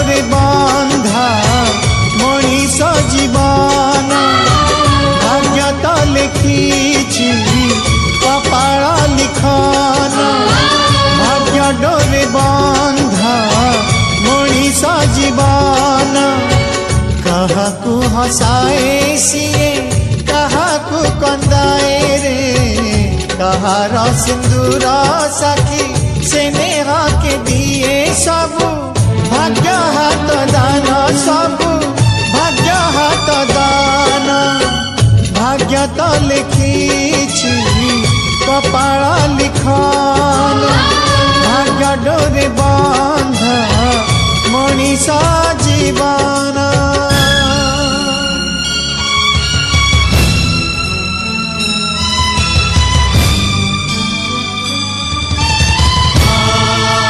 डोरे बांधा मनीष जीवन भाग्य तो लिखी कपाल लिखन भाग्य डोरे बांधा मनीष जीवन कहाकू हसाए सीए कहाकू कंदाए रे कहार सिंदूर साखी से नेहा के दिए सबू भाग्य हाथ दान सबू भाग्य हाथ दान भाग्य तो लिखी कपाल लिखन भाग्य डोरे बांधा मनीष जीवन।